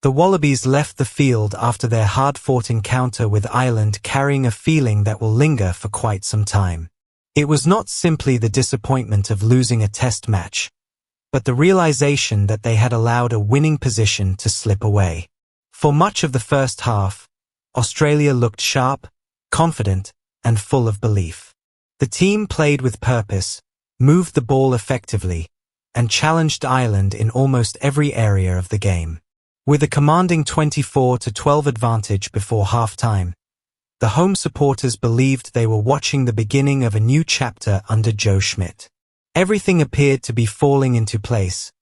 The Wallabies left the field after their hard-fought encounter with Ireland carrying a feeling that will linger for quite some time. It was not simply the disappointment of losing a test match, but the realization that they had allowed a winning position to slip away. For much of the first half, Australia looked sharp, confident, and full of belief. The team played with purpose, moved the ball effectively, and challenged Ireland in almost every area of the game. With a commanding 24-12 advantage before half-time, the home supporters believed they were watching the beginning of a new chapter under Joe Schmidt. Everything appeared to be falling into place,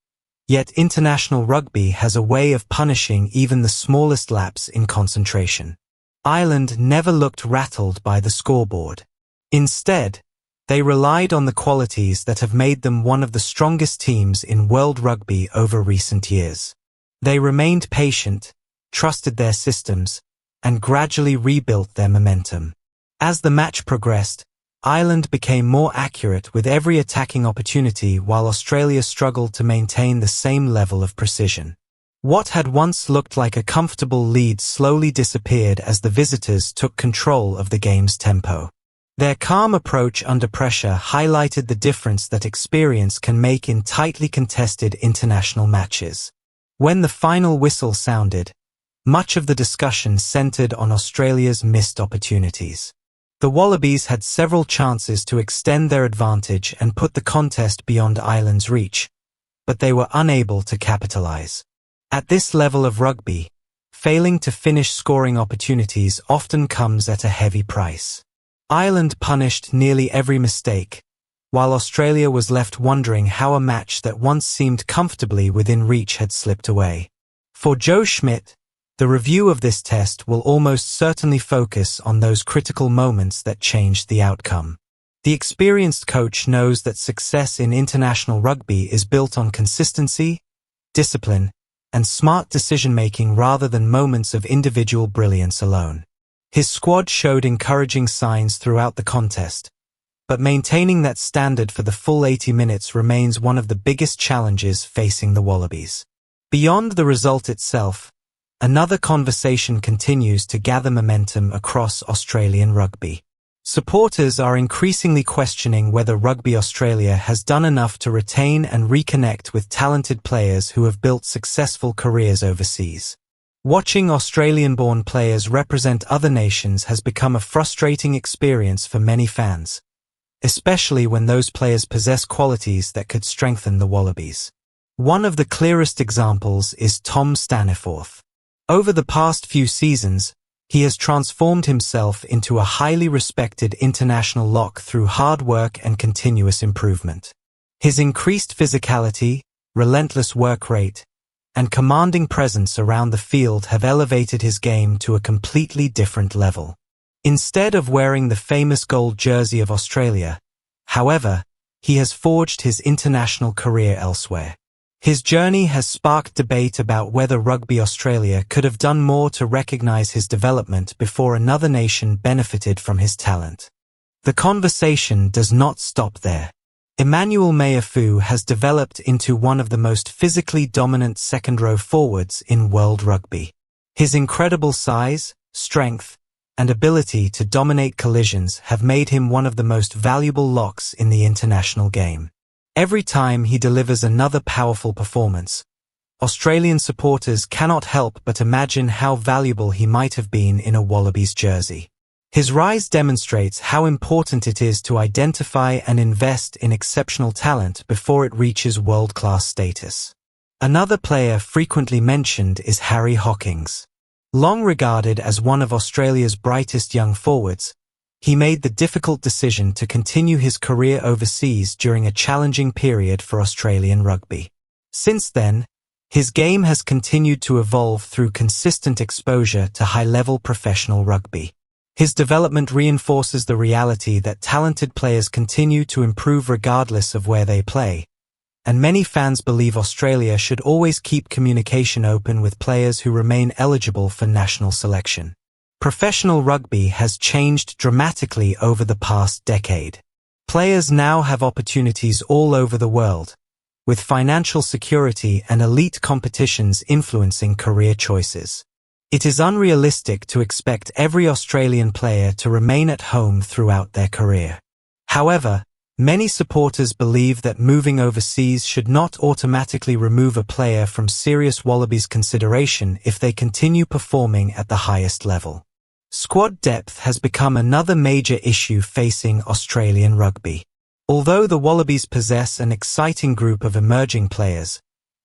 yet international rugby has a way of punishing even the smallest lapse in concentration. Ireland never looked rattled by the scoreboard. Instead, they relied on the qualities that have made them one of the strongest teams in world rugby over recent years. They remained patient, trusted their systems, and gradually rebuilt their momentum. As the match progressed, Ireland became more accurate with every attacking opportunity while Australia struggled to maintain the same level of precision. What had once looked like a comfortable lead slowly disappeared as the visitors took control of the game's tempo. Their calm approach under pressure highlighted the difference that experience can make in tightly contested international matches. When the final whistle sounded, much of the discussion centered on Australia's missed opportunities. The Wallabies had several chances to extend their advantage and put the contest beyond Ireland's reach, but they were unable to capitalize. At this level of rugby, failing to finish scoring opportunities often comes at a heavy price. Ireland punished nearly every mistake, while Australia was left wondering how a match that once seemed comfortably within reach had slipped away. For Joe Schmidt, the review of this test will almost certainly focus on those critical moments that changed the outcome. The experienced coach knows that success in international rugby is built on consistency, discipline, and smart decision-making rather than moments of individual brilliance alone. His squad showed encouraging signs throughout the contest, but maintaining that standard for the full 80 minutes remains one of the biggest challenges facing the Wallabies. Beyond the result itself, another conversation continues to gather momentum across Australian rugby. Supporters are increasingly questioning whether Rugby Australia has done enough to retain and reconnect with talented players who have built successful careers overseas. Watching Australian-born players represent other nations has become a frustrating experience for many fans, especially when those players possess qualities that could strengthen the Wallabies. One of the clearest examples is Tom Staniforth. Over the past few seasons, he has transformed himself into a highly respected international lock through hard work and continuous improvement. His increased physicality, relentless work rate, and commanding presence around the field have elevated his game to a completely different level. Instead of wearing the famous gold jersey of Australia, however, he has forged his international career elsewhere. His journey has sparked debate about whether Rugby Australia could have done more to recognize his development before another nation benefited from his talent. The conversation does not stop there. Emmanuel Meafou has developed into one of the most physically dominant second-row forwards in world rugby. His incredible size, strength, and ability to dominate collisions have made him one of the most valuable locks in the international game. Every time he delivers another powerful performance, Australian supporters cannot help but imagine how valuable he might have been in a Wallabies jersey. His rise demonstrates how important it is to identify and invest in exceptional talent before it reaches world-class status. Another player frequently mentioned is Harry Hockings. Long regarded as one of Australia's brightest young forwards, he made the difficult decision to continue his career overseas during a challenging period for Australian rugby. Since then, his game has continued to evolve through consistent exposure to high-level professional rugby. His development reinforces the reality that talented players continue to improve regardless of where they play, and many fans believe Australia should always keep communication open with players who remain eligible for national selection. Professional rugby has changed dramatically over the past decade. Players now have opportunities all over the world, with financial security and elite competitions influencing career choices. It is unrealistic to expect every Australian player to remain at home throughout their career. However, many supporters believe that moving overseas should not automatically remove a player from serious Wallabies consideration if they continue performing at the highest level. Squad depth has become another major issue facing Australian rugby. Although the Wallabies possess an exciting group of emerging players,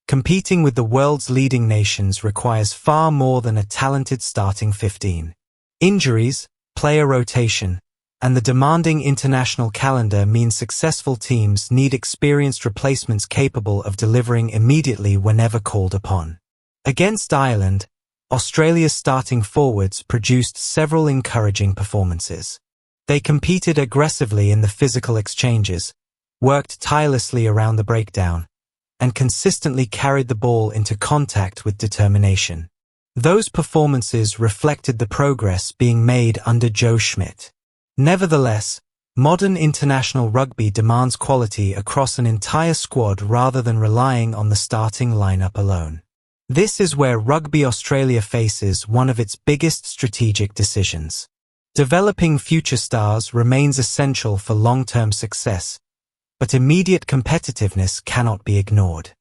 competing with the world's leading nations requires far more than a talented starting 15. Injuries, player rotation, and the demanding international calendar mean successful teams need experienced replacements capable of delivering immediately whenever called upon. Against Ireland, Australia's starting forwards produced several encouraging performances. They competed aggressively in the physical exchanges, worked tirelessly around the breakdown, and consistently carried the ball into contact with determination. Those performances reflected the progress being made under Joe Schmidt. Nevertheless, modern international rugby demands quality across an entire squad rather than relying on the starting lineup alone. This is where Rugby Australia faces one of its biggest strategic decisions. Developing future stars remains essential for long-term success, but immediate competitiveness cannot be ignored.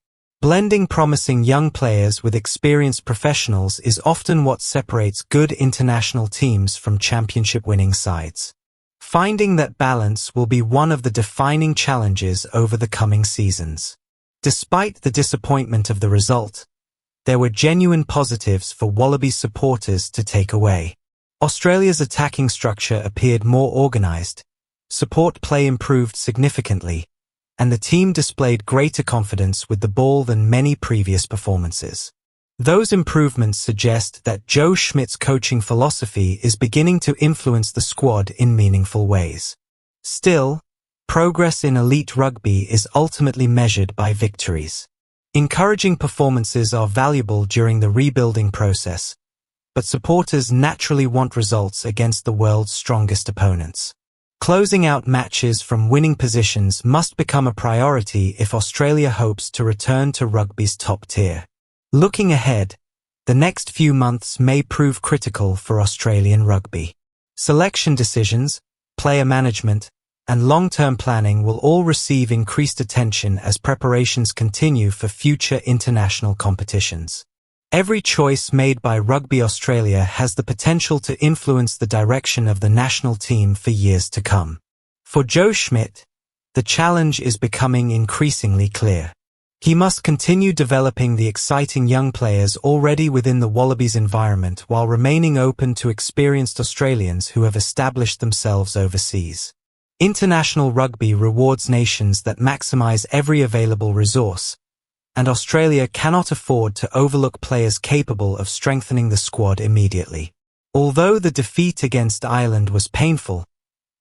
Blending promising young players with experienced professionals is often what separates good international teams from championship-winning sides. Finding that balance will be one of the defining challenges over the coming seasons. Despite the disappointment of the result, there were genuine positives for Wallabies supporters to take away. Australia's attacking structure appeared more organised, support play improved significantly, and the team displayed greater confidence with the ball than many previous performances. Those improvements suggest that Joe Schmidt's coaching philosophy is beginning to influence the squad in meaningful ways. Still, progress in elite rugby is ultimately measured by victories. Encouraging performances are valuable during the rebuilding process, but supporters naturally want results against the world's strongest opponents. Closing out matches from winning positions must become a priority if Australia hopes to return to rugby's top tier. Looking ahead, the next few months may prove critical for Australian rugby. Selection decisions, player management, and long-term planning will all receive increased attention as preparations continue for future international competitions. Every choice made by Rugby Australia has the potential to influence the direction of the national team for years to come. For Joe Schmidt, the challenge is becoming increasingly clear. He must continue developing the exciting young players already within the Wallabies environment while remaining open to experienced Australians who have established themselves overseas. International rugby rewards nations that maximize every available resource, and Australia cannot afford to overlook players capable of strengthening the squad immediately. Although the defeat against Ireland was painful,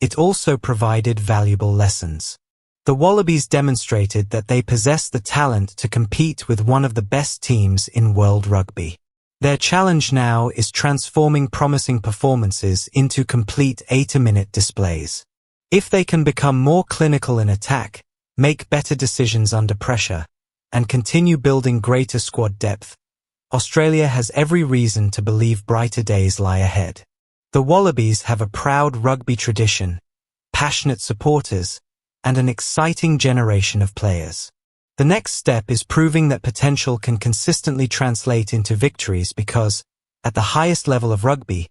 it also provided valuable lessons. The Wallabies demonstrated that they possess the talent to compete with one of the best teams in world rugby. Their challenge now is transforming promising performances into complete 80-minute displays. If they can become more clinical in attack, make better decisions under pressure, and continue building greater squad depth, Australia has every reason to believe brighter days lie ahead. The Wallabies have a proud rugby tradition, passionate supporters, and an exciting generation of players. The next step is proving that potential can consistently translate into victories because, at the highest level of rugby,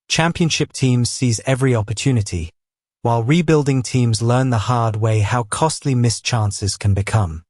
championship teams seize every opportunity, while rebuilding teams learn the hard way how costly missed chances can become.